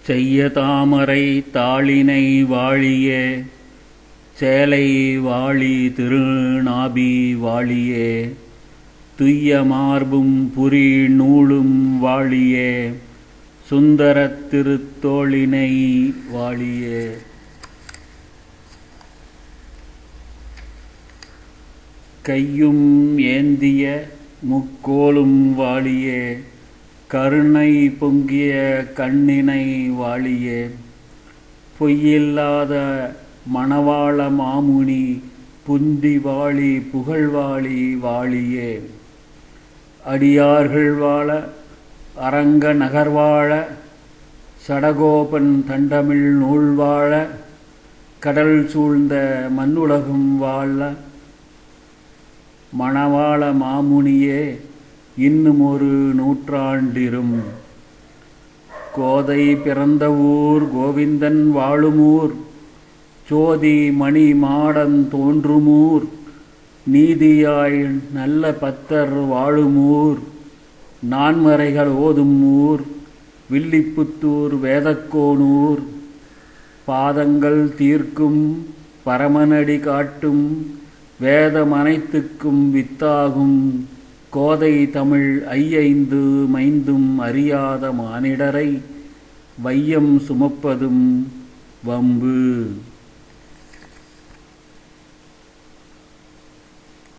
செய்ய தாமரை தாளினை வாழியே சேலை வாழி திருநாபி வாழியே துய்ய மார்பும் புரி நூலும் வாழியே சுந்தரத் திருத்தோளினை வாழியே. கையும் ஏந்திய முக்கோலும் வாழியே கருணை பொங்கிய கண்ணினை வாழியே பொய்யில்லாத மணவாள மாமுனி புந்தி வாழி புகழ்வாழி வாழியே. அடியார்கள் வாழ அரங்க நகர்வாழ சடகோபன் தண்டமிழ் நூல் வாழ கடல் சூழ்ந்த மண்ணுலகும் வாழ மணவாள மாமுனியே இன்னும் ஒரு நூற்றாண்டிரும். கோதை பிறந்த ஊர் கோவிந்தன் வாழுமூர் சோதி மணி மாடன் தோன்றுமூர் நீதியாய் நல்ல பத்தர் வாழுமூர் நான்மறைகள் ஓதும் ஊர் வில்லிபுத்தூர் வேதக்கோனூர் பாதங்கள் தீர்க்கும் பரமனடி காட்டும் வேதமனைத்துக்கும் வித்தாகும் கோதை தமிழ் ஐயைந்து மைந்தும் அறியாத மானிடரை வையம் சுமப்பதும் வம்பு.